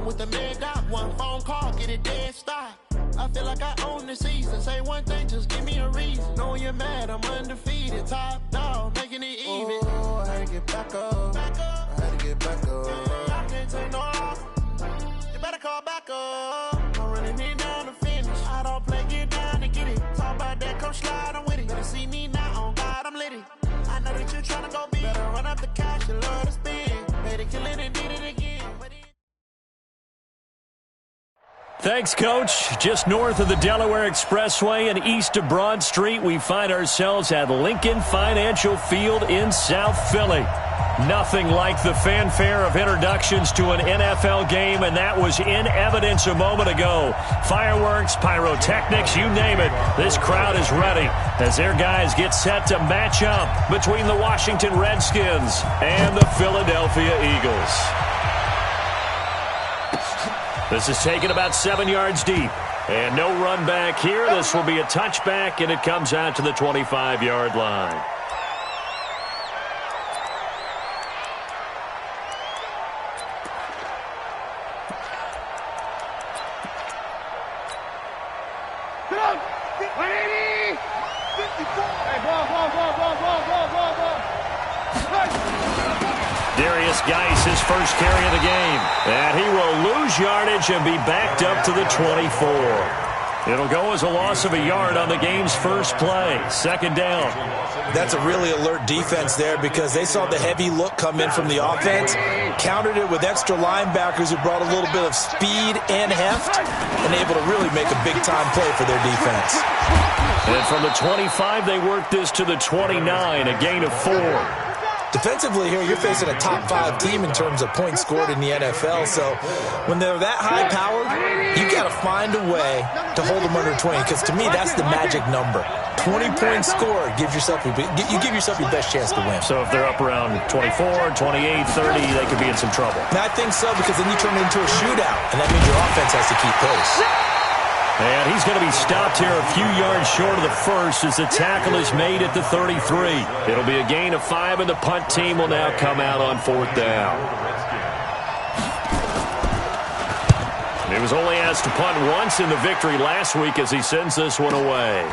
with the man got one phone call, get it dead stop. I feel like I own the season. Say one thing, just give me a reason. Knowing you're mad, I'm undefeated. Top dog, making it even. Oh, I had to get back up. I had to get back up. I can't take no loss. You better call back up. I'm running it down to finish. I don't play, get down to get it. Talk about that, come slide, I'm with it. Better see me now, on God, I'm lit it. I know that you're trying to go big. Better run up the cash, you love to spin. Made it, kill it, and did it again. Thanks, Coach. Just north of the Delaware Expressway and east of Broad Street, we find ourselves at Lincoln Financial Field in South Philly. Nothing like the fanfare of introductions to an NFL game, and that was in evidence a moment ago. Fireworks, pyrotechnics, you name it. This crowd is ready as their guys get set to match up between the Washington Redskins and the Philadelphia Eagles. This is taken about 7 yards deep. And no run back here. This will be a touchback, and it comes out to the 25-yard line. Geis, his first carry of the game. And he will lose yardage and be backed up to the 24. It'll go as a loss of a yard on the game's first play. Second down. That's a really alert defense there because they saw the heavy look come in from the offense, countered it with extra linebackers who brought a little bit of speed and heft, and able to really make a big-time play for their defense. And from the 25, they worked this to the 29, a gain of 4. Defensively here, you're facing a top-5 team in terms of points scored in the NFL, so when they're that high-powered, you got to find a way to hold them under 20, because to me, that's the magic number. 20 points scored, you give yourself your best chance to win. So if they're up around 24, 28, 30, they could be in some trouble. And I think so, because then you turn it into a shootout, and that means your offense has to keep pace. And he's going to be stopped here a few yards short of the first as the tackle is made at the 33. It'll be a gain of 5, and the punt team will now come out on 4th down. He was only asked to punt once in the victory last week as he sends this one away.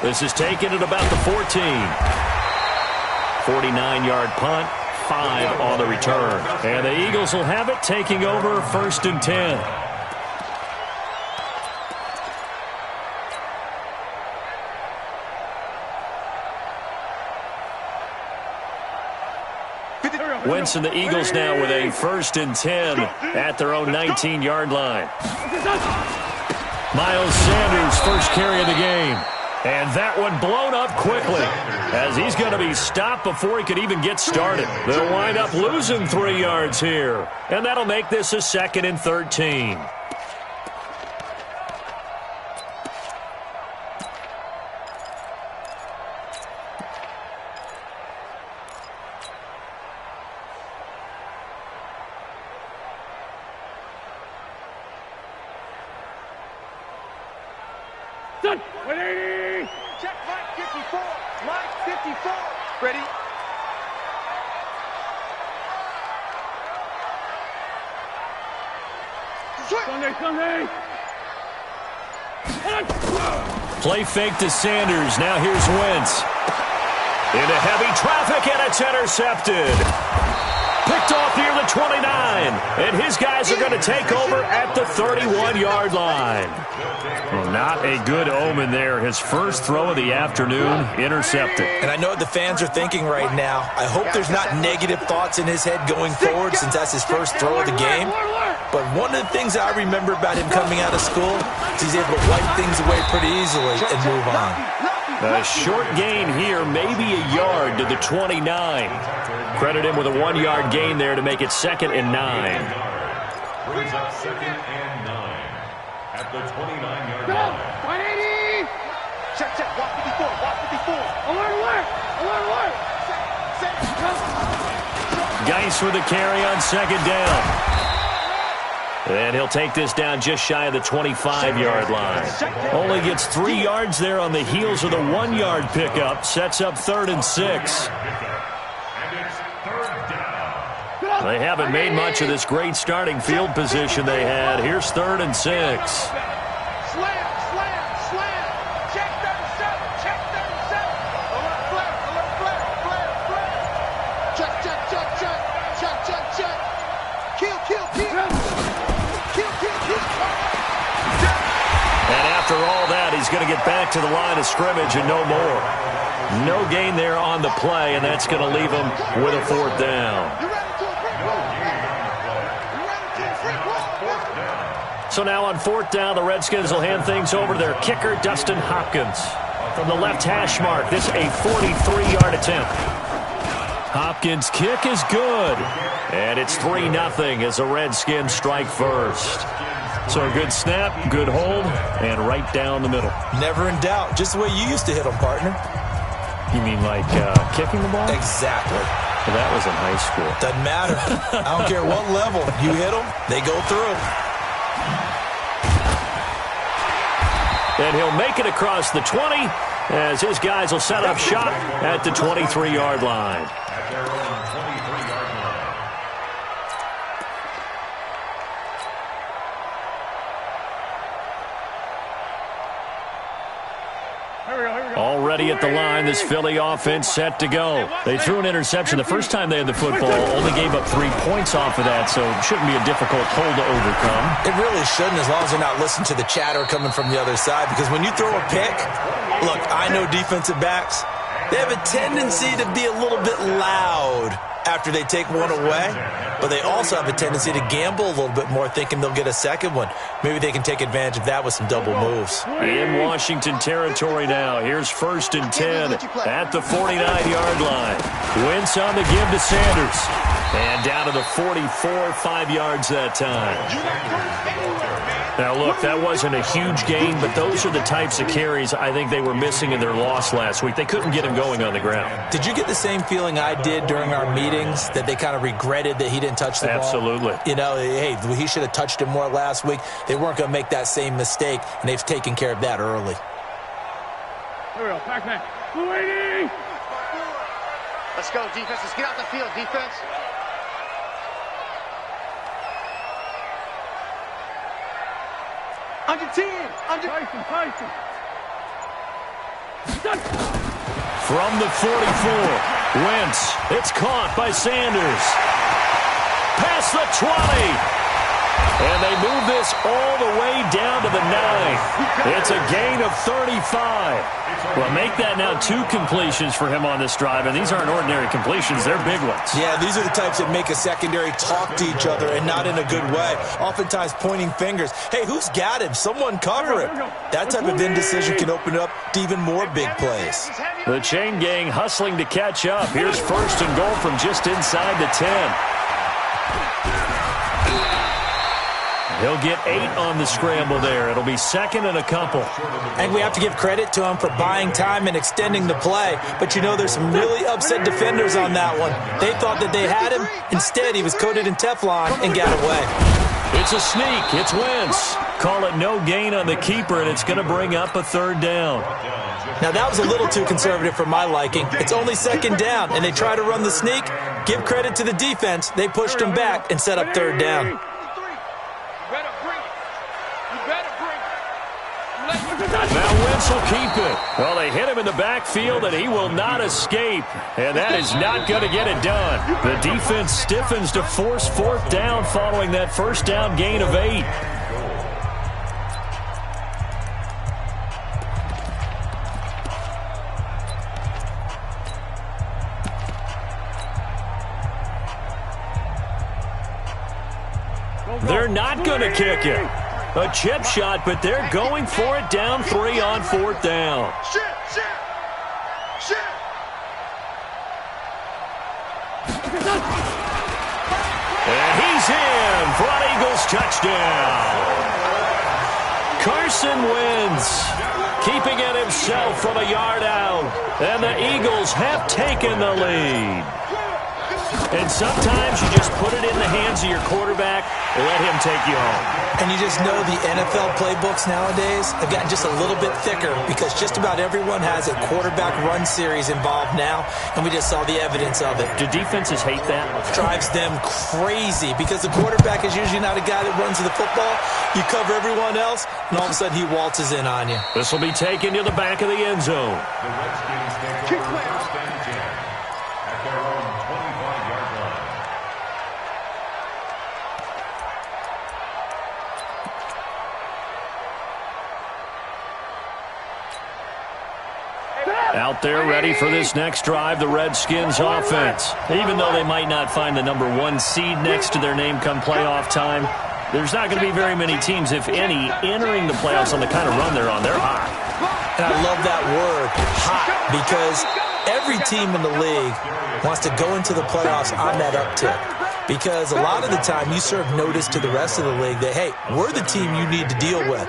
This is taken at about the 14. 49-yard punt, 5 on the return. And the Eagles will have it, taking over 1st and 10. Wentz and the Eagles now with a 1st and 10 at their own 19-yard line. Miles Sanders, first carry of the game. And that one blown up quickly as he's going to be stopped before he could even get started. They'll wind up losing 3 yards here. And that'll make this a 2nd and 13. Done. 180. Check Mike 54. Mike 54. Ready? Sunday. Play fake to Sanders. Now here's Wentz. Into heavy traffic, and it's intercepted. Picked off near the 29. And his guys are going to take over at the 31-yard line. Well, not a good omen there. His first throw of the afternoon, intercepted. And I know what the fans are thinking right now. I hope there's not negative thoughts in his head going forward since that's his first throw of the game. But one of the things I remember about him coming out of school is he's able to wipe things away pretty easily and move on. A short gain here, maybe a yard to the 29. Credit him with a 1-yard gain there to make it 2nd and 9. Brings up 2nd and 9 at the 29-yard line. 180. Check. Walk 54. Alert. Geis with a carry on 2nd down. And he'll take this down just shy of the 25-yard line. Only gets 3 yards there on the heels of the 1-yard pickup. Sets up 3rd and 6. They haven't made much of this great starting field position they had. Here's 3rd and 6. Slam, slam, slam. Check 37, check 37. Alert flare, alert flare, flare, flare. Check, check, check, check. Check, check, check. Kill, kill, kill. Kill, kill, kill. And after all that, he's going to get back to the line of scrimmage and no more. No gain there on the play, and that's going to leave him with a 4th down. So now on 4th down, the Redskins will hand things over to their kicker, Dustin Hopkins. From the left hash mark, this a 43-yard attempt. Hopkins' kick is good. And it's 3-0 as the Redskins strike first. So a good snap, good hold, and right down the middle. Never in doubt. Just the way you used to hit them, partner. You mean like kicking the ball? Exactly. Well, that was in high school. Doesn't matter. I don't care what level. You hit them, they go through. And he'll make it across the 20 as his guys will set up shop at the 23-yard line. At their own 23-yard line. Already at the line, this Philly offense set to go. They threw an interception the first time they had the football, only gave up 3 points off of that, so it shouldn't be a difficult hole to overcome. It really shouldn't, as long as they're not listening to the chatter coming from the other side, because when you throw a pick, look, I know defensive backs, they have a tendency to be a little bit loud after they take one away, but they also have a tendency to gamble a little bit more, thinking they'll get a second one. Maybe they can take advantage of that with some double moves. In Washington territory now. Here's 1st and 10 at the 49-yard line. Wentz on the give to Sanders. And down to the 44, 5 yards that time. Now, look, that wasn't a huge gain, but those are the types of carries I think they were missing in their loss last week. They couldn't get him going on the ground. Did you get the same feeling I did during our meetings, that they kind of regretted that he didn't touch the ball? Absolutely. You know, hey, he should have touched it more last week. They weren't going to make that same mistake, and they've taken care of that early. Here we go, Pac-Man. 280! Let's go, defense. Let's get out the field, defense. Under 10! Under... Tyson. From the 44, Wentz. It's caught by Sanders. Past the 20. And they move this all the way down to the 9. It's a gain of 35. Well, make that now 2 completions for him on this drive, and these aren't ordinary completions. They're big ones. Yeah, these are the types that make a secondary talk to each other, and not in a good way. Oftentimes pointing fingers. Hey, who's got him? Someone cover him. That type of indecision can open up to even more big plays. The chain gang hustling to catch up. Here's 1st and goal from just inside the 10. He'll get 8 on the scramble there. It'll be 2nd and a couple. And we have to give credit to him for buying time and extending the play. But you know, there's some really upset defenders on that one. They thought that they had him. Instead, he was coated in Teflon and got away. It's a sneak. It's Wentz. Call it no gain on the keeper, and it's going to bring up a 3rd down. Now, that was a little too conservative for my liking. It's only 2nd down, and they try to run the sneak. Give credit to the defense. They pushed him back and set up 3rd down. Now Wentz will keep it. Well, they hit him in the backfield, and he will not escape. And that is not going to get it done. The defense stiffens to force 4th down following that 1st down gain of 8. They're not going to kick it. A chip shot, but they're going for it down 3 on 4th down. And he's in for an Eagles touchdown. Carson Wentz keeping it himself from a yard out. And the Eagles have taken the lead. And sometimes you just put it in the hands of your quarterback and let him take you home. And you just know the NFL playbooks nowadays have gotten just a little bit thicker because just about everyone has a quarterback run series involved now, and we just saw the evidence of it. Do defenses hate that? Drives them crazy because the quarterback is usually not a guy that runs the football. You cover everyone else, and all of a sudden he waltzes in on you. This will be taken to the back of the end zone. The Redskins take over first and 10 at their own 25-yard line. Out there ready for this next drive, the Redskins offense. Even though they might not find the number 1 seed next to their name come playoff time, there's not going to be very many teams, if any, entering the playoffs on the kind of run they're on. They're hot. And I love that word, hot, because every team in the league wants to go into the playoffs on that uptick. Because a lot of the time you serve notice to the rest of the league that, hey, we're the team you need to deal with.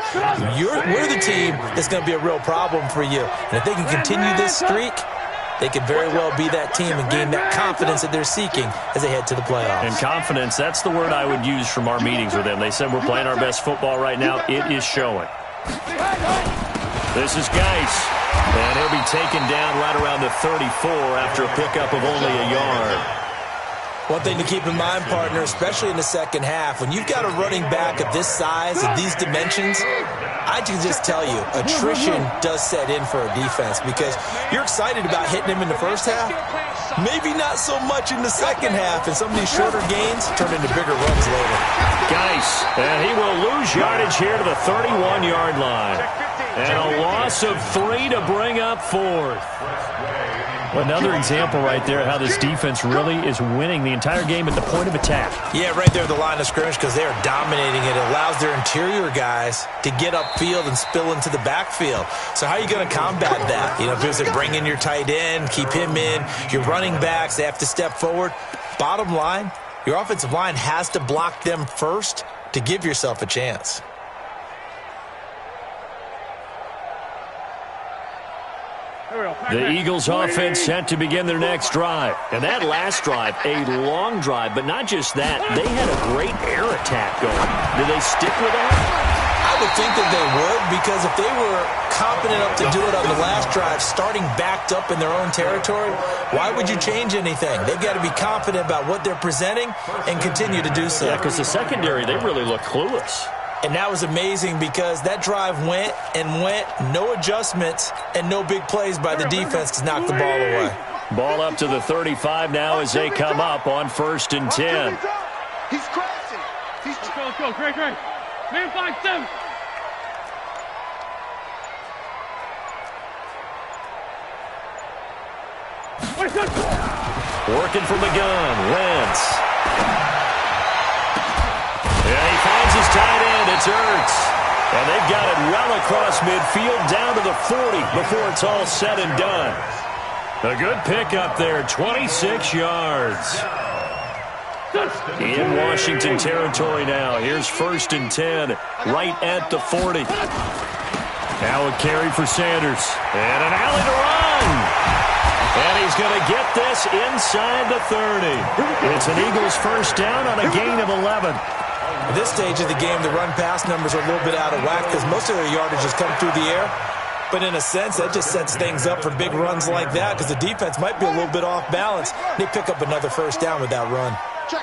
We're the team that's going to be a real problem for you. And if they can continue this streak, they could very well be that team and gain that confidence that they're seeking as they head to the playoffs. And confidence, that's the word I would use from our meetings with them. They said we're playing our best football right now. It is showing. This is Geis. And he'll be taken down right around the 34 after a pickup of only a yard. One thing to keep in mind, partner, especially in the second half, when you've got a running back of this size and these dimensions, I can just tell you, attrition does set in for a defense because you're excited about hitting him in the first half, maybe not so much in the second half, and some of these shorter gains turn into bigger runs later. Geis, and he will lose yardage here to the 31-yard line. And a loss of 3 to bring up 4th. Another example right there how this defense really is winning the entire game at the point of attack. Yeah, right there at the line of scrimmage because they are dominating it. It allows their interior guys to get upfield and spill into the backfield. So how are you going to combat that? You know, if it's bring in your tight end, keep him in, your running backs, they have to step forward. Bottom line, your offensive line has to block them first to give yourself a chance. The Eagles offense set to begin their next drive. And that last drive, a long drive, but not just that. They had a great air attack going. Do they stick with that? I would think that they would, because if they were confident enough to do it on the last drive, starting backed up in their own territory, why would you change anything? They've got to be confident about what they're presenting and continue to do so. Yeah, because the secondary, they really look clueless. And that was amazing because that drive went and went, no adjustments and no big plays by the defense to knock the ball away. Ball up to the 35 now as they come up on 1st and 10. He's crashing. Let's go, Great. Man 5-7. Working from the gun, Wentz. Yeah, he finds his tight end. It's Ertz. And they've got it well across midfield down to the 40 before it's all said and done. A good pickup there, 26 yards. In Washington territory now. Here's 1st and 10, right at the 40. Now a carry for Sanders. And an alley to run. And he's going to get this inside the 30. It's an Eagles first down on a gain of 11. At this stage of the game, the run-pass numbers are a little bit out of whack because most of their yardage has come through the air. But in a sense, that just sets things up for big runs like that because the defense might be a little bit off balance. They pick up another first down with that run. Check.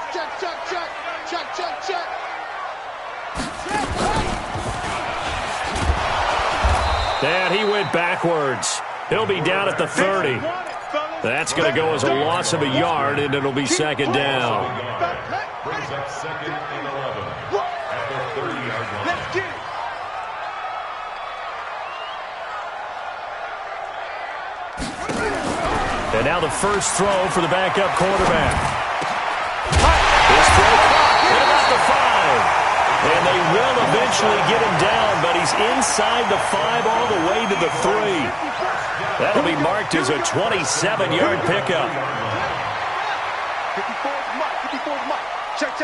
And he went backwards. He'll be down at the 30. That's going to go as a loss of a yard, and it'll be 2nd down. Brings up 2nd and 11 at the 30-yard line. Let's get it. And now the first throw for the backup quarterback. His throw caught at about the 5. And they will eventually get him down, but he's inside the 5 all the way to the 3. That'll be marked as a 27-yard pickup. 54's Mike. Check.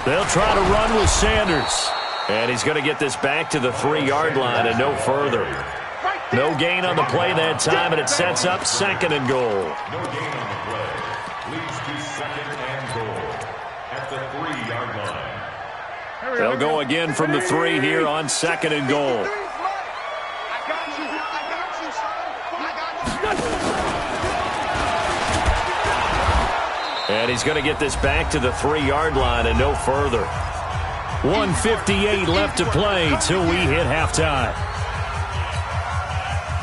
They'll try to run with Sanders. And he's going to get this back to the 3-yard line and no further. No gain on the play that time, and it sets up 2nd and goal. No gain on the play. Leads to 2nd and goal at the 3-yard line. They'll go again from the 3 here on 2nd and goal. And he's going to get this back to the 3-yard line and no further. 1:58 left to play till we hit halftime.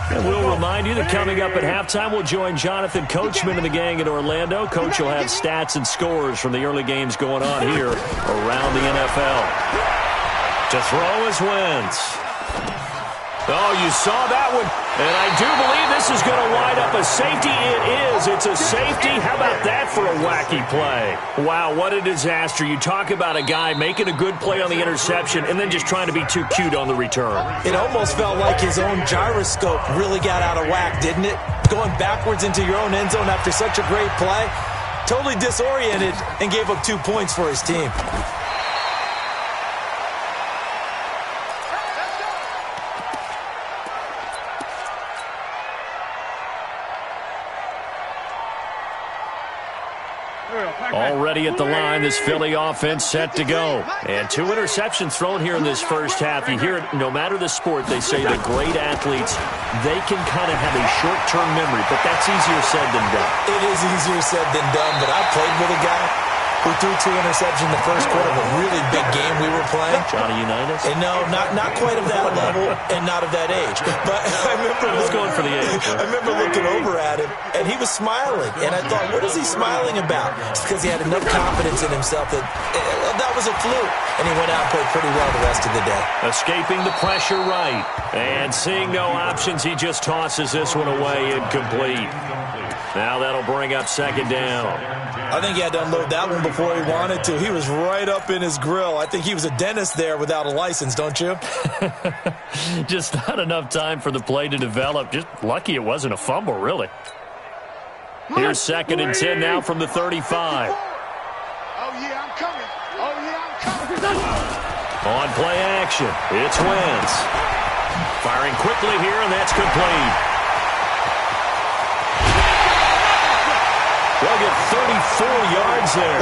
And we'll remind you that coming up at halftime, we'll join Jonathan Coachman and the gang in Orlando. Coach will have stats and scores from the early games going on here around the NFL. To throw is Wentz. Oh, you saw that one. And I do believe this is going to wind up a safety. It is. It's a safety. How about that for a wacky play? Wow, what a disaster. You talk about a guy making a good play on the interception and then just trying to be too cute on the return. It almost felt like his own gyroscope really got out of whack, didn't it? Going backwards into your own end zone after such a great play. Totally disoriented and gave up 2 points for his team. Already at the line, this Philly offense set to go. And 2 interceptions thrown here in this first half. You hear it, no matter the sport, they say the great athletes, they can kind of have a short-term memory, but that's easier said than done. It is easier said than done, but I played with a guy who threw 2 interceptions in the first quarter of a really big game we were playing. Johnny Unitas? And no, not quite of that level and not of that age. But I remember going for the age. I remember looking over at him, and he was smiling. And I thought, what is he smiling about? It's because he had enough confidence in himself that that was a fluke. And he went out and played pretty well the rest of the day. Escaping the pressure right. And seeing no options, he just tosses this one away incomplete. Now that'll bring up 2nd down. I think he had to unload that one before he wanted to. He was right up in his grill. I think he was a dentist there without a license, don't you? Just not enough time for the play to develop. Just lucky it wasn't a fumble, really. Here's 2nd and 10 now from the 35. Oh, yeah, I'm coming. Oh, yeah, I'm coming. On play action, it's Wentz. Firing quickly here, and that's complete. They'll get 34 yards there.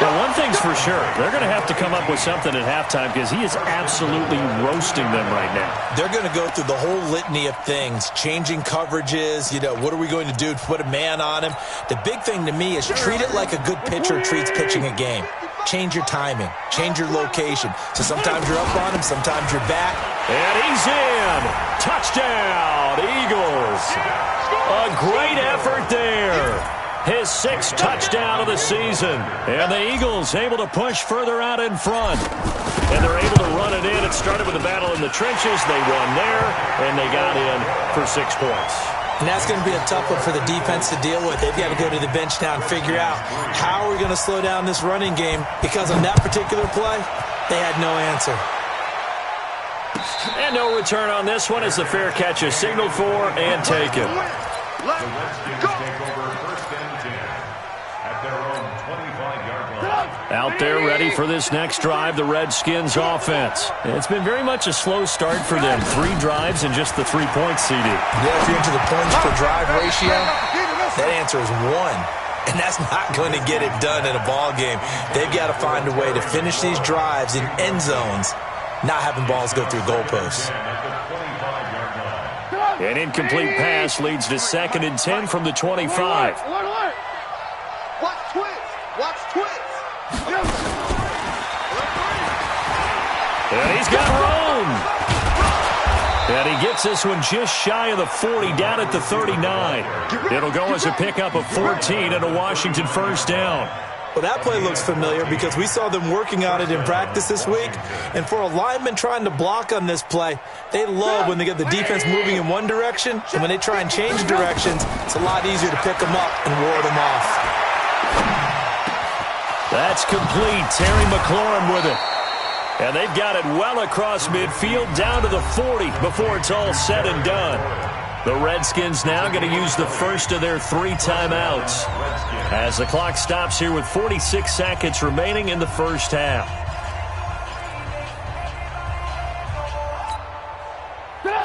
Now, one thing's for sure. They're going to have to come up with something at halftime because he is absolutely roasting them right now. They're going to go through the whole litany of things, changing coverages, what are we going to do to put a man on him? The big thing to me is treat it like a good pitcher treats pitching a game. Change your timing. Change your location. So sometimes you're up on him, sometimes you're back. And he's in. Touchdown, Eagles. A great effort there. His 6th touchdown of the season. And the Eagles able to push further out in front. And they're able to run it in. It started with a battle in the trenches. They won there, and they got in for 6 points. And that's going to be a tough one for the defense to deal with. They've got to go to the bench now and figure out how are we going to slow down this running game, because on that particular play, they had no answer. And no return on this one as the fair catch is signaled for and taken. The Redskins take over 1st and 10 at their own 25-yard line. Out there ready for this next drive, the Redskins offense. It's been very much a slow start for them. 3 drives and just the 3 points, CD. Yeah, if you're into the points per drive ratio, that answer is 1. And that's not going to get it done in a ball game. They've got to find a way to finish these drives in end zones, not having balls go through goalposts. An incomplete pass leads to 2nd and 10 from the 25. Watch twins. Watch twins. And he's got room. And he gets this one just shy of the 40, down at the 39. It'll go as a pickup of 14 and a Washington 1st down. Well, that play looks familiar because we saw them working on it in practice this week. And for a lineman trying to block on this play, they love when they get the defense moving in one direction. And when they try and change directions, it's a lot easier to pick them up and ward them off. That's complete. Terry McLaurin with it. And they've got it well across midfield down to the 40 before it's all said and done. The Redskins now going to use the first of their 3 timeouts as the clock stops here with 46 seconds remaining in the first half.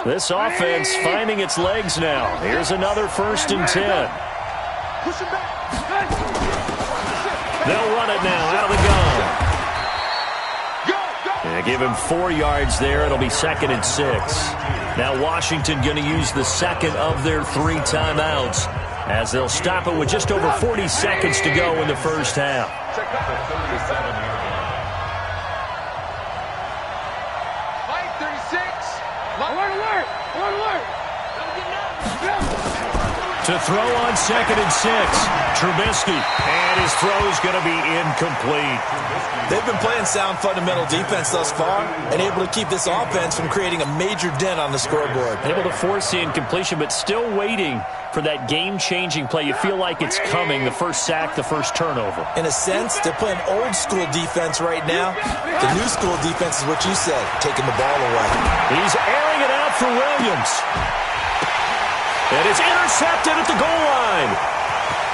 This offense finding its legs now. Here's another 1st and 10. They'll run it now out of the gun. Yeah, give him 4 yards there. It'll be 2nd and 6. Now Washington going to use the second of their 3 timeouts as they'll stop it with just over 40 seconds to go in the first half. To throw on 2nd and 6, Trubisky, and his throw is going to be incomplete. They've been playing sound fundamental defense thus far and able to keep this offense from creating a major dent on the scoreboard. Able to force the incompletion, but still waiting for that game-changing play. You feel like it's coming, the first sack, the first turnover. In a sense, they're playing old-school defense right now. The new school defense is what you said, taking the ball away. He's airing it out for Williams. And it's intercepted at the goal line.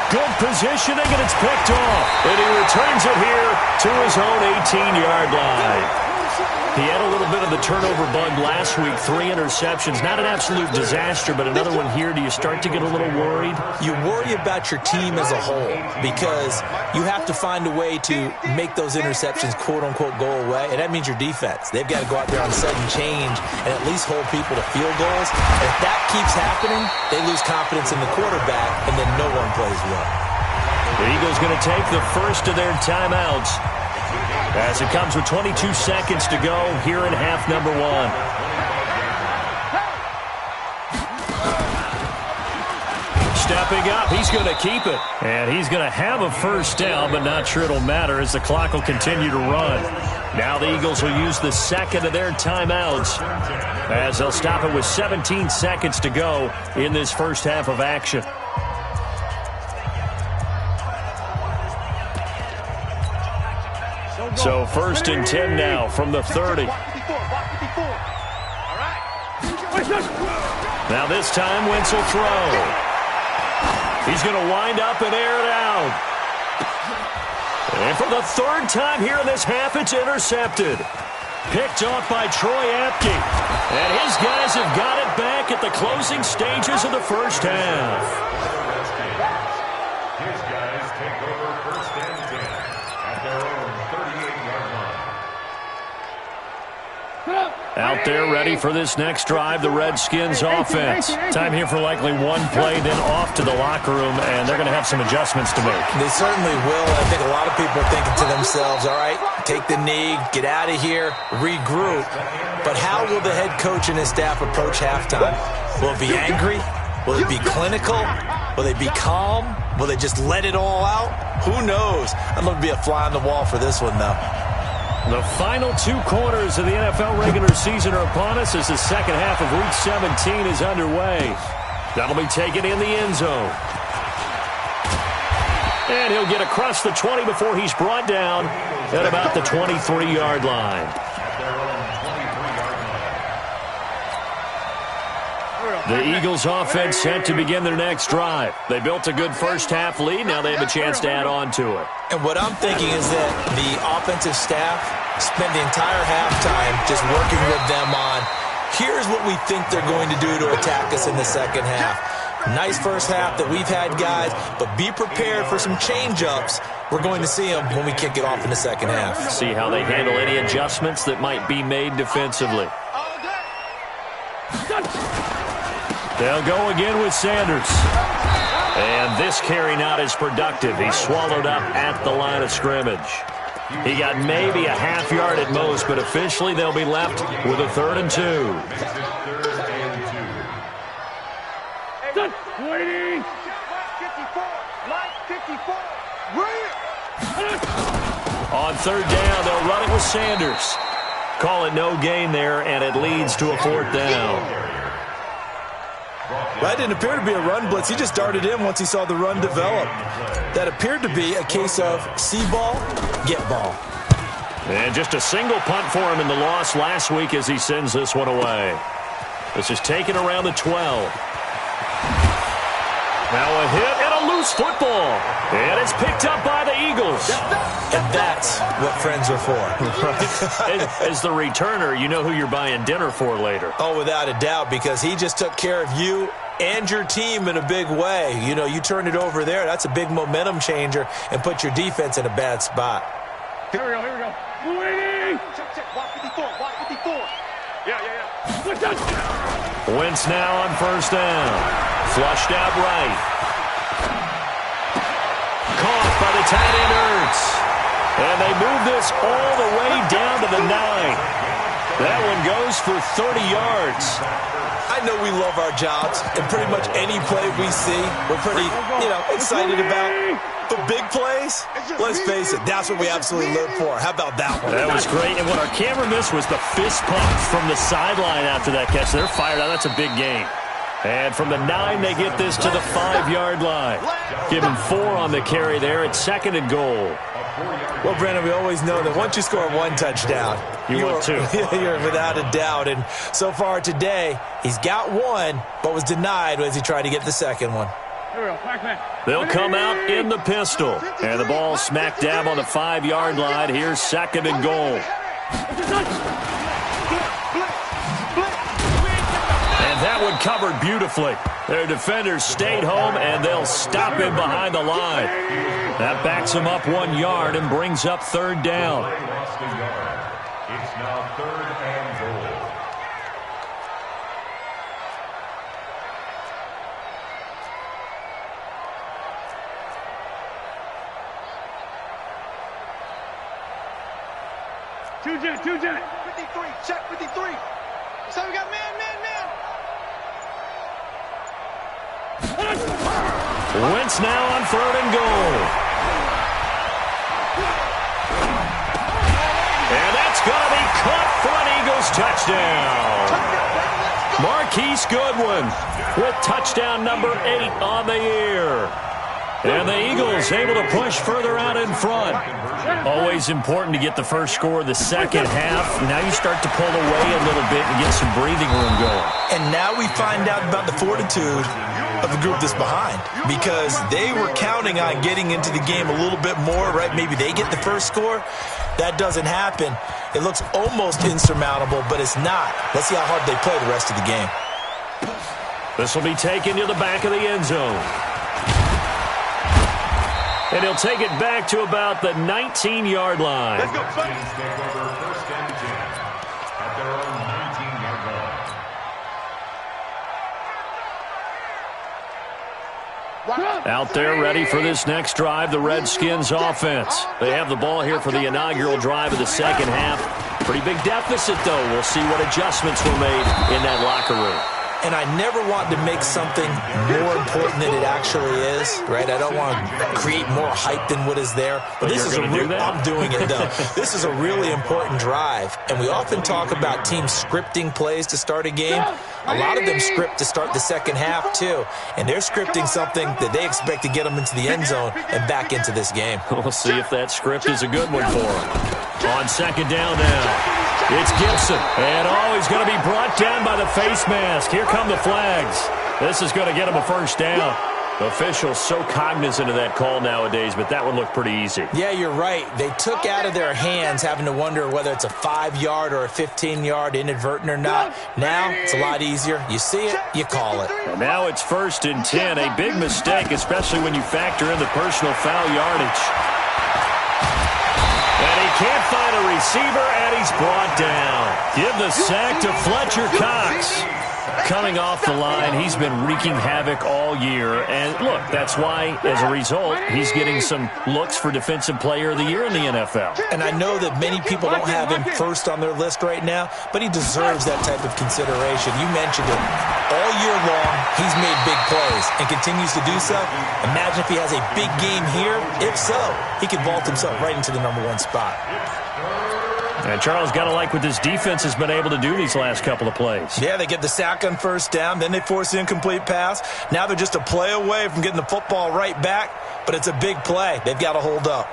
Good positioning, and it's picked off. And he returns it here to his own 18-yard line. He had a little bit of the turnover bug last week, 3 interceptions. Not an absolute disaster, but another one here. Do you start to get a little worried? You worry about your team as a whole because you have to find a way to make those interceptions, quote-unquote, go away, and that means your defense. They've got to go out there on sudden change and at least hold people to field goals. And if that keeps happening, they lose confidence in the quarterback, and then no one plays well. The Eagles going to take the first of their timeouts as it comes with 22 seconds to go here in half number 1. Stepping up, he's going to keep it. And he's going to have a first down, but not sure it'll matter as the clock will continue to run. Now the Eagles will use the second of their timeouts as they'll stop it with 17 seconds to go in this first half of action. So 1st and 10 now from the 30. Now this time Wentz will throw. He's going to wind up and air it out. And for the 3rd time here in this half, it's intercepted. Picked off by Troy Apke. And his guys have got it back at the closing stages of the first half. His guys take over 1st and 10 at their own 38-yard line. Out there ready for this next drive, the Redskins offense. Time here for likely one play, then off to the locker room, and they're going to have some adjustments to make. They certainly will, and I think a lot of people are thinking to themselves, all right, take the knee, get out of here, regroup. But how will the head coach and his staff approach halftime? Will it be angry? Will it be clinical? Will they be calm? Will they just let it all out? Who knows? I'd love to be a fly on the wall for this one, though. The final 2 quarters of the NFL regular season are upon us as the second half of Week 17 is underway. That'll be taken in the end zone. And he'll get across the 20 before he's brought down at about the 23-yard line. The Eagles offense set to begin their next drive. They built a good first half lead. Now they have a chance to add on to it. And what I'm thinking is that the offensive staff spent the entire halftime just working with them on, here's what we think they're going to do to attack us in the second half. Nice first half that we've had, guys, but be prepared for some change-ups. We're going to see them when we kick it off in the second half. See how they handle any adjustments that might be made defensively. They'll go again with Sanders. And this carry not as productive. He's swallowed up at the line of scrimmage. He got maybe a half yard at most, but officially they'll be left with a 3rd and 2. Waiting. On 3rd down, they'll run it with Sanders. Call it no gain there, and it leads to a 4th down. That didn't appear to be a run blitz. He just darted in once he saw the run develop. That appeared to be a case of see ball, get ball. And just a single punt for him in the loss last week as he sends this one away. This is taken around the 12. Now a hit and a loose football. And it's picked up by the Eagles. And that's what friends are for. As the returner, you know who you're buying dinner for later. Oh, without a doubt, because he just took care of you and your team in a big way. You know, you turned it over there. That's a big momentum changer and put your defense in a bad spot. Here we go. Waiting. Check, walk 54. Wentz now on first down. Flushed out right. Caught by the tight end Ertz. And they move this all the way down to the 9. That one goes for 30 yards. I know we love our jobs, and pretty much any play we see, we're pretty, excited about. But big plays, let's face it, that's what we absolutely live for. How about that one? That was great, and what our camera missed was the fist pump from the sideline after that catch. They're fired out. That's a big game. And from the 9, they get this to the 5-yard line. Give him 4 on the carry there. It's 2nd and goal. Well, Brandon, we always know that once you score 1 touchdown, you want 2. You're without a doubt. And so far today, he's got 1, but was denied as he tried to get the second one. They'll come out in the pistol. And the ball smack dab on the 5-yard line. Here's 2nd and goal. And that one covered beautifully. Their defenders stayed home, and they'll stop him behind the line. That backs him up 1 yard and brings up 3rd down. It's now 3rd and goal. Two jet. 53, check 53. So we got man. Wentz now on 3rd and goal. And that's going to be caught for an Eagles touchdown. Marquise Goodwin with touchdown number 8 on the year. And the Eagles able to push further out in front. Always important to get the first score of the second half. Now you start to pull away a little bit and get some breathing room going. And now we find out about the fortitude of the group that's behind, because they were counting on getting into the game a little bit more, right? Maybe they get the first score. That doesn't happen. It looks almost insurmountable, but it's not. Let's see how hard they play the rest of the game. This will be taken to the back of the end zone. And he'll take it back to about the 19-yard line. Let's go, Redskins take over 1st and 10 at their own 19-yard line. Out there ready for this next drive, the Redskins offense. They have the ball here for the inaugural drive of the second half. Pretty big deficit, though. We'll see what adjustments were made in that locker room. And I never want to make something more important than it actually is, right? I don't want to create more hype than what is there. But this is I'm doing it, though. This is a really important drive. And we often talk about teams scripting plays to start a game. A lot of them script to start the second half, too. And they're scripting something that they expect to get them into the end zone and back into this game. We'll see if that script is a good one for them. On 2nd down now. It's Gibson, and he's going to be brought down by the face mask. Here come the flags. This is going to get him a first down. Officials so cognizant of that call nowadays, but that one looked pretty easy. Yeah, you're right. They took out of their hands having to wonder whether it's a 5-yard or a 15-yard inadvertent or not. Now it's a lot easier. You see it, you call it. And now it's 1st and 10. A big mistake, especially when you factor in the personal foul yardage. And he can't find a receiver, and he's brought down. Give the sack to Fletcher Cox. Coming off the line, he's been wreaking havoc all year. And, look, that's why, as a result, he's getting some looks for Defensive Player of the Year in the NFL. And I know that many people don't have him first on their list right now, but he deserves that type of consideration. You mentioned it. All year long, he's made big plays and continues to do so. Imagine if he has a big game here. If so, he could vault himself right into the #1 spot. And Charles, got to like what this defense has been able to do these last couple of plays. Yeah, they get the sack on first down, then they force the incomplete pass. Now they're just a play away from getting the football right back, but it's a big play. They've got to hold up.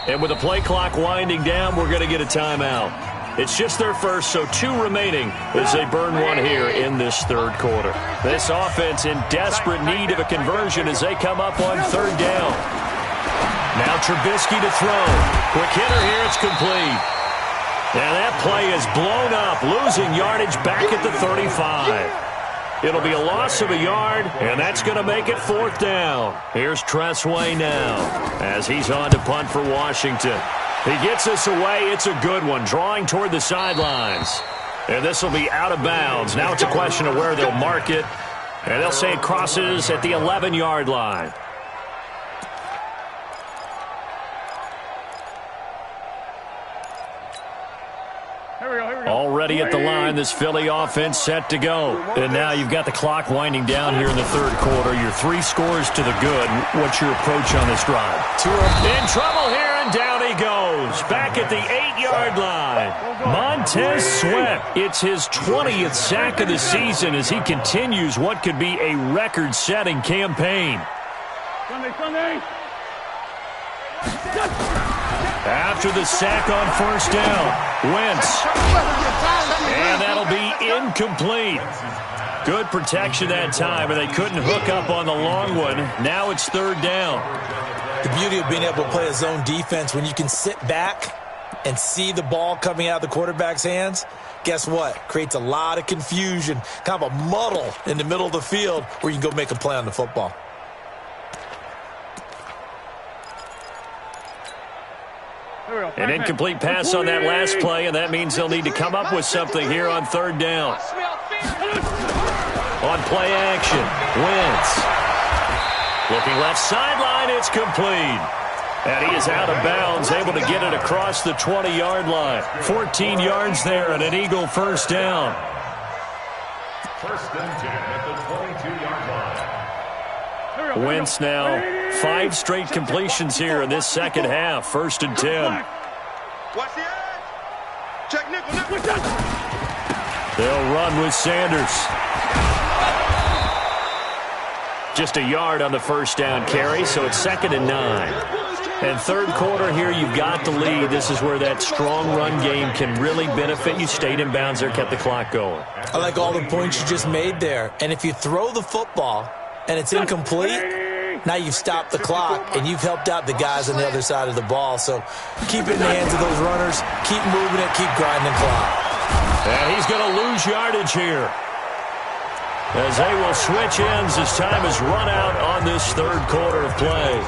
And with the play clock winding down, we're going to get a timeout. It's just their first, so 2 remaining as they burn one here in this 3rd quarter. This offense in desperate need of a conversion as they come up on 3rd down. Now Trubisky to throw. Quick hitter here, it's complete. And that play is blown up, losing yardage back at the 35. It'll be a loss of a yard, and that's going to make it 4th down. Here's Tressway now as he's on to punt for Washington. He gets this away. It's a good one, drawing toward the sidelines. And this will be out of bounds. Now it's a question of where they'll mark it. And they'll say it crosses at the 11-yard line. Already at the line, this Philly offense set to go. And now you've got the clock winding down here in the 3rd quarter. Your 3 scores to the good. What's your approach on this drive? In trouble here, and down he goes. Back at the 8-yard line. Montez Sweat. It's his 20th sack of the season as he continues what could be a record-setting campaign. Sunday. After the sack on 1st down, Wentz. And that'll be incomplete. Good protection that time, and they couldn't hook up on the long one. Now it's 3rd down. The beauty of being able to play a zone defense, when you can sit back and see the ball coming out of the quarterback's hands, guess what? Creates a lot of confusion, kind of a muddle in the middle of the field where you can go make a play on the football. An incomplete pass on that last play, and that means they'll need to come up with something here on 3rd down. On play action, Wentz. Looking left sideline, it's complete. And he is out of bounds, able to get it across the 20-yard line. 14 yards there and an Eagle 1st down. 1st and 10 at the 22-yard line. Wentz now 5 straight completions here in this 2nd half. 1st and 10. Watch the edge. Check nickel. They'll run with Sanders. Just a yard on the 1st down carry, so it's 2nd and 9. And 3rd quarter here, you've got the lead. This is where that strong run game can really benefit you. Stayed in bounds there, kept the clock going. I like all the points you just made there. And if you throw the football and it's incomplete, now you've stopped the clock, and you've helped out the guys on the other side of the ball. So keep it in the hands of those runners. Keep moving it. Keep grinding the clock. And he's going to lose yardage here, as they will switch ends as time is run out on this 3rd quarter of play.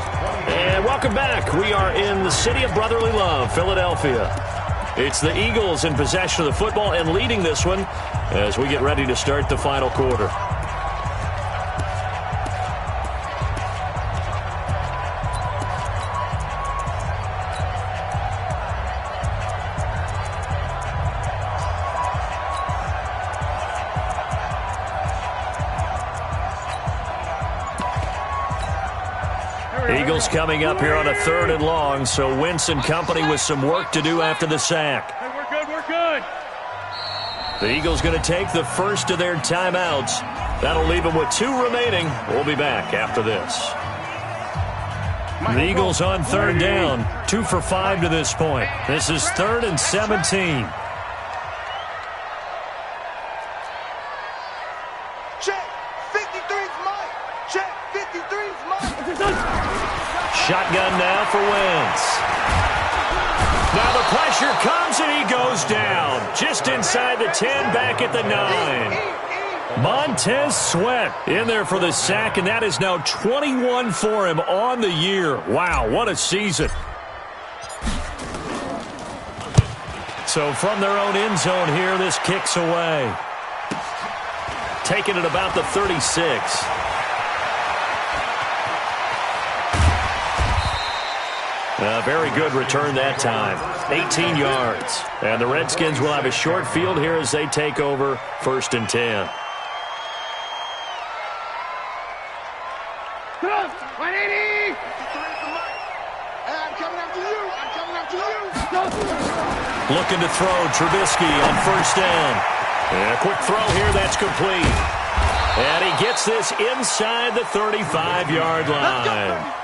And welcome back. We are in the city of brotherly love, Philadelphia. It's the Eagles in possession of the football and leading this one as we get ready to start the final quarter. Eagles coming up here on a 3rd and long, so Wentz and company with some work to do after the sack. Hey, we're good. The Eagles going to take the first of their timeouts. That'll leave them with 2 remaining. We'll be back after this. The Eagles on 3rd down, 2 for 5 to this point. This is 3rd and 17. Check. 53's mine. Check. 53's mine. Shotgun now for Wentz. Now the pressure comes and he goes down. Just inside the 10, back at the 9. Montez Sweat in there for the sack, and that is now 21 for him on the year. Wow, what a season. So from their own end zone here, this kicks away. Taking it about the 36. A very good return that time. 18 yards. And the Redskins will have a short field here as they take over 1st and 10. Looking to throw, Trubisky on 1st down. And a quick throw here, that's complete. And he gets this inside the 35-yard line.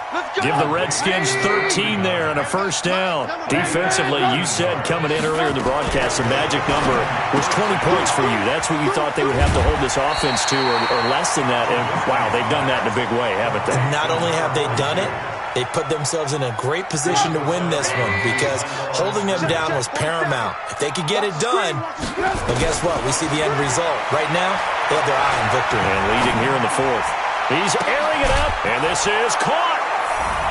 Give the Redskins 13 there and a 1st down. Defensively, you said coming in earlier in the broadcast, the magic number was 20 points for you. That's what you thought they would have to hold this offense to, or less than that. And, wow, they've done that in a big way, haven't they? Not only have they done it, They put themselves in a great position to win this one because holding them down was paramount. If they could get it done, but guess what? We see the end result. Right now, they have their eye on victory. And leading here in the fourth. He's airing it up, and this is caught.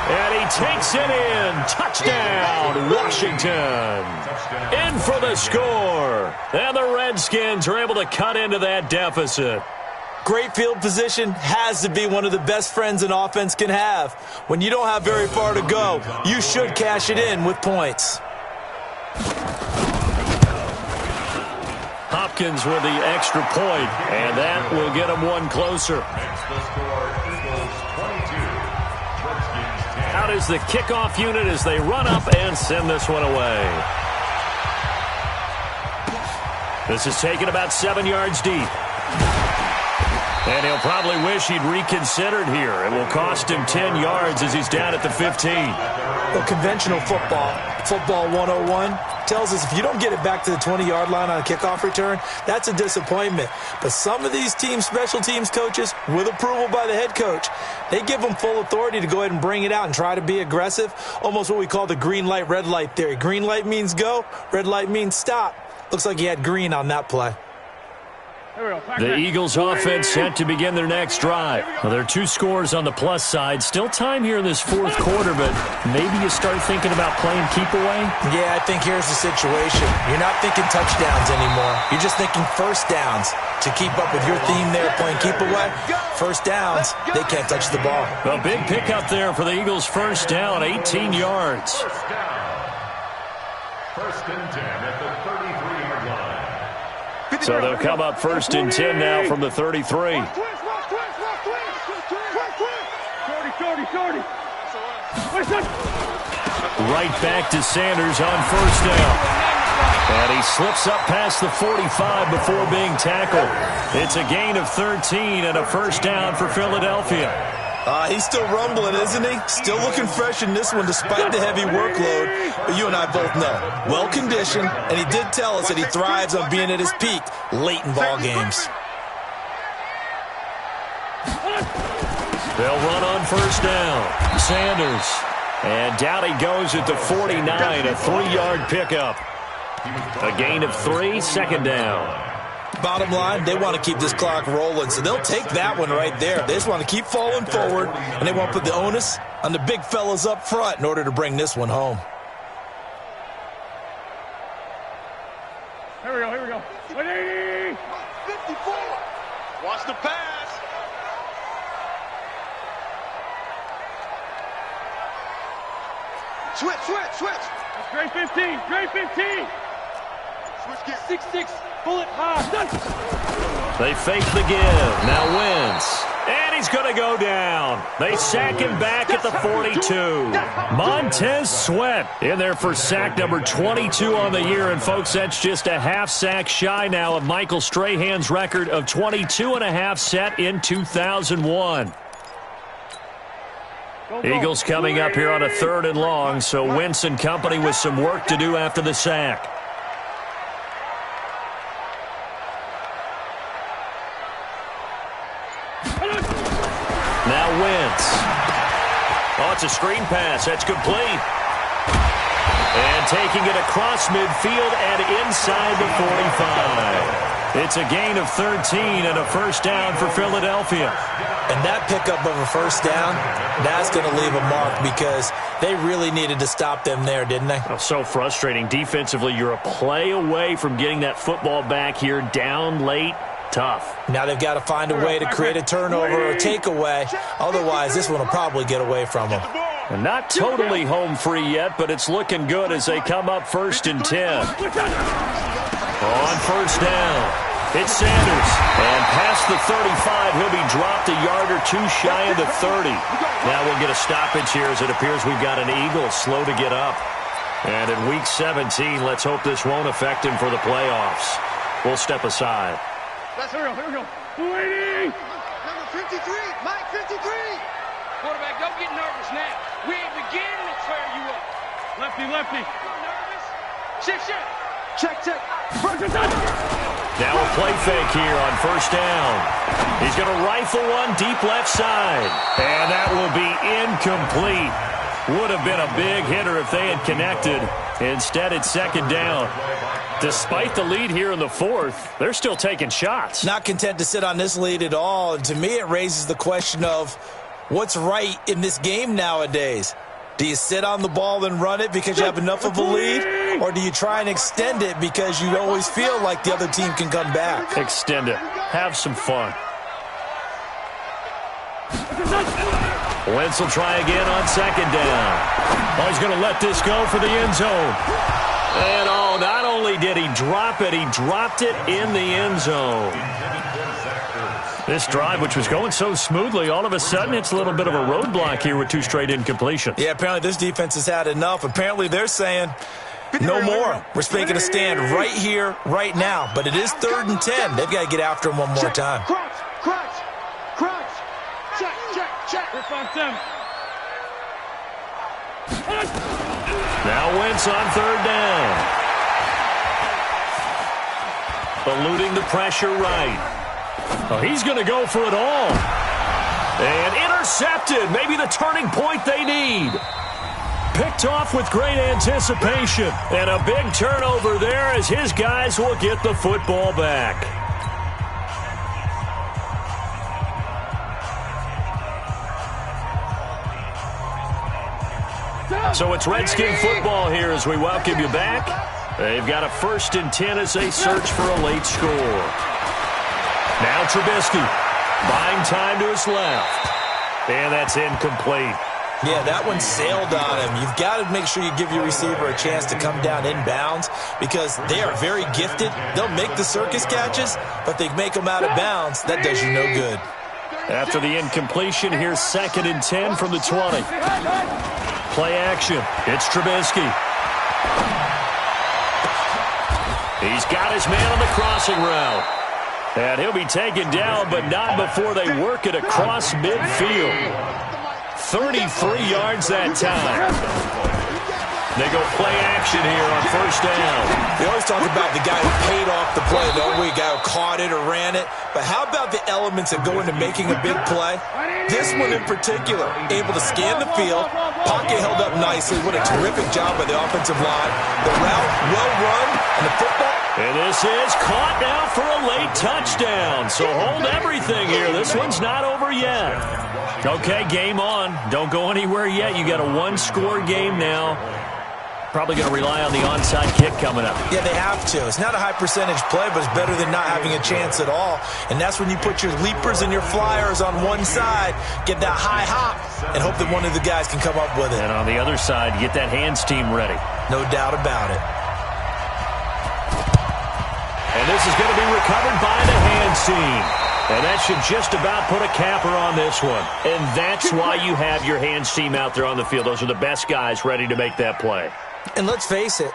And he takes it in. Touchdown, Washington. In for the score. And the Redskins are able to cut into that deficit. Great field position has to be one of the best friends an offense can have. When you don't have very far to go, you should cash it in with points. Hopkins with the extra point, and that will get him one closer. Makes the score Eagles 22, Redskins 10. Out is the kickoff unit as they run up and send this one away. This is taken about 7 yards deep. And he'll probably wish he'd reconsidered here. It will cost him 10 yards as he's down at the 15. Well, conventional football 101, tells us if you don't get it back to the 20-yard line on a kickoff return, that's a disappointment. But some of these special teams coaches, with approval by the head coach, they give them full authority to go ahead and bring it out and try to be aggressive, almost what we call the green light, red light theory. Green light means go, red light means stop. Looks like he had green on that play. The Eagles offense set to begin their next drive. Well, there are 2 scores on the plus side. Still time here in this fourth quarter, but maybe you start thinking about playing keep away? Yeah, I think here's the situation. You're not thinking touchdowns anymore. You're just thinking first downs. To keep up with your theme there, playing keep away, first downs, they can't touch the ball. A big pickup there for the Eagles' first down, 18 yards. First down. First and 10 at the 33-yard line. So they'll come up first and 10 now from the 33. Right back to Sanders on first down. And he slips up past the 45 before being tackled. It's a gain of 13 and a first down for Philadelphia. He's still rumbling, isn't he? Still looking fresh in this one despite the heavy workload. But you and I both know, well-conditioned, and he did tell us that he thrives on being at his peak late in ball games. They'll run on first down. Sanders. And down he goes at the 49, a 3-yard pickup. A gain of 3, second down. Bottom line, they want to keep this clock rolling, so they'll take that one right there. They just want to keep falling forward, and they want to put the onus on the big fellas up front in order to bring this one home. Here we go. 180! 54! Watch the pass! Switch! Great 15! Switch gear. 6-6, bullet high. They fake the give. Now Wentz. And he's going to go down. They sack him back at the 42. Montez Sweat in there for sack number 22 on the year. And, folks, that's just a half sack shy now of Michael Strahan's record of 22 and a half set in 2001. Eagles coming up here on a 3rd and long, so Wentz and company with some work to do after the sack. Now Wentz. Oh, it's a screen pass. That's complete. And taking it across midfield and inside the 45. It's a gain of 13 and a first down for Philadelphia. And that pickup of a first down, that's going to leave a mark because they really needed to stop them there, didn't they? Oh, so frustrating. Defensively, you're a play away from getting that football back here down late. Tough. Now they've got to find a way to create a turnover or takeaway. Otherwise, this one will probably get away from them. And not totally home free yet, but it's looking good as they come up first and 10. On first down, it's Sanders. And past the 35, he'll be dropped a yard or 2 shy of the 30. Now we'll get a stoppage here as it appears we've got an Eagle slow to get up. And in Week 17, let's hope this won't affect him for the playoffs. We'll step aside. Here we go. 280! Number 53, Mike 53. Quarterback, don't get nervous now. We ain't beginning to tear you up. Lefty. Nervous? Check. Check. Now a play fake here on first down. He's going to rifle one deep left side. And that will be incomplete. Would have been a big hitter if they had connected. Instead, it's second down. Despite the lead here in the fourth, they're still taking shots. Not content to sit on this lead at all. And to me, it raises the question of what's right in this game nowadays. Do you sit on the ball and run it because you have enough of a lead? Or do you try and extend it because you always feel like the other team can come back? Extend it. Have some fun. Wentz will try again on second down. Oh, he's going to let this go for the end zone. And oh, not only did he drop it, he dropped it in the end zone. This drive, which was going so smoothly, all of a sudden it's a little bit of a roadblock here with 2 straight incompletions. Yeah, apparently this defense has had enough. Apparently they're saying no more. We're making a stand right here, right now. But it is 3rd and 10. They've got to get after him one more time. Crunch. Check. We're 5-7. Now Wentz on 3rd down. Eluding the pressure right. Oh, he's going to go for it all. And intercepted. Maybe the turning point they need. Picked off with great anticipation. And a big turnover there as his guys will get the football back. So it's Redskin football here as we welcome you back. They've got a 1st and 10 as they search for a late score. Now Trubisky buying time to his left. And that's incomplete. Yeah, that one sailed on him. You've got to make sure you give your receiver a chance to come down inbounds because they are very gifted. They'll make the circus catches, but they make them out of bounds. That does you no good. After the incompletion, here's 2nd and 10 from the 20. Play action. It's Trubisky. He's got his man on the crossing route. And he'll be taken down, but not before they work it across midfield. 33 yards that time. They go play action here on first down. They always talk about the guy who paid off the play, don't we? The guy who caught it or ran it. But how about the elements that go into making a big play? This one in particular, able to scan the field, pocket held up nicely. What a terrific job by the offensive line. The route, well run, and the football. And this is caught now for a late touchdown. So hold everything here. This one's not over yet. Okay, game on. Don't go anywhere yet. You got a 1-score game now. Probably going to rely on the onside kick coming up. Yeah, they have to. It's not a high percentage play, but it's better than not having a chance at all. And that's when you put your leapers and your flyers on one side, get that high hop, and hope that one of the guys can come up with it. And on the other side, get that hands team ready. No doubt about it. And this is going to be recovered by the hands team. And that should just about put a capper on this one. And that's why you have your hands team out there on the field. Those are the best guys ready to make that play. And let's face it,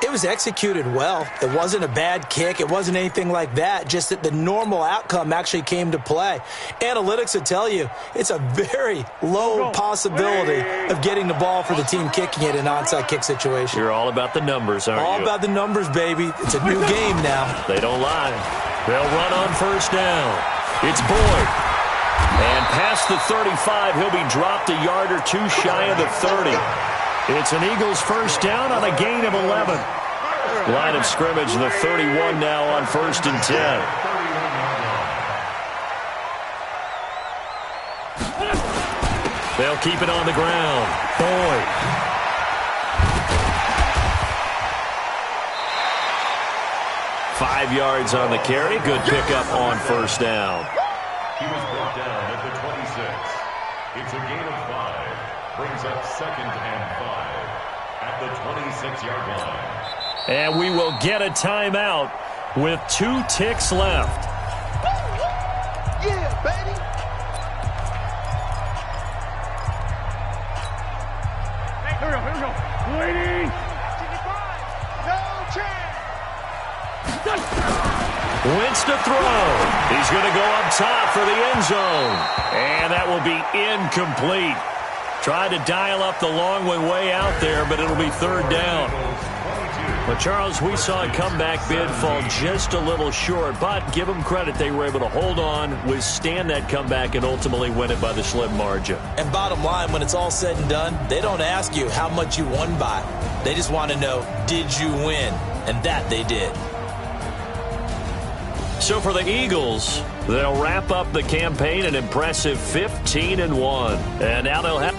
it was executed well. It wasn't a bad kick. It wasn't anything like that. Just that the normal outcome actually came to play. Analytics will tell you it's a very low possibility of getting the ball for the team kicking it in an onside kick situation. You're all about the numbers, aren't you? All about the numbers, baby. It's a new game now. They don't lie. They'll run on first down. It's Boyd. And past the 35, he'll be dropped a yard or two shy of the 30. It's an Eagles first down on a gain of 11. Line of scrimmage, the 31 now on 1st and 10. They'll keep it on the ground. Boyd. Five yards on the carry. Good pickup on first down. He was brought down at the 26. It's a gain of 5. Brings up 2nd and 5 at the 26-yard line. And we will get a timeout with 2 ticks left. Yeah, baby. Here we go. Waiting. No chance. Wentz to throw. He's going to go up top for the end zone. And that will be incomplete. Tried to dial up the long way out there, but it'll be 3rd down. Well, Charles, we saw a comeback bid fall just a little short, but give them credit. They were able to hold on, withstand that comeback, and ultimately win it by the slim margin. And bottom line, when it's all said and done, they don't ask you how much you won by. They just want to know, did you win? And that they did. So for the Eagles, they'll wrap up the campaign an impressive 15-1. And now they'll have...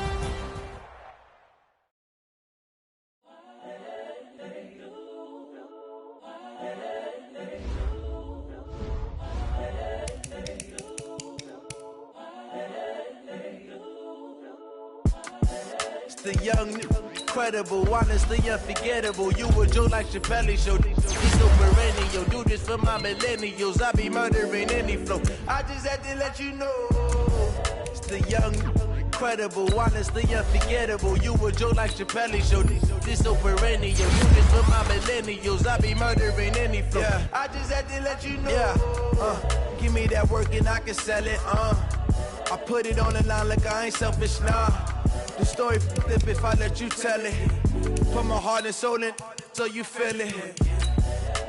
The young, incredible, honestly unforgettable. You a Joe like Chappelle show. This so perennial. Do this for my millennials. I be murdering any flow. I just had to let you know. It's the young, incredible, honestly unforgettable. You a Joe like Chappelle show. This so perennial. Do this for my millennials. I be murdering any flow. Yeah. I just had to let you know. Yeah. Give me that work and I can sell it. I put it on the line like I ain't selfish, nah. The story flip if I let you tell it. Put my heart and soul in so you feel it.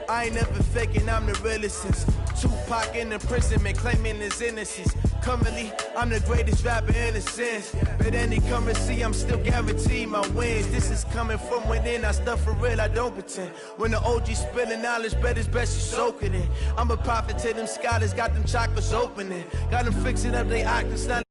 I ain't never faking, I'm the realest since Tupac in imprisonment, claiming his innocence. Currently, I'm the greatest rapper in a sense. But any currency, I'm still guaranteed my wins. This is coming from within, I stuff for real, I don't pretend. When the OG spilling knowledge, bet it's best you soak it in. I'm a prophet to them scholars, got them chakras opening. Got them fixing up they octaves.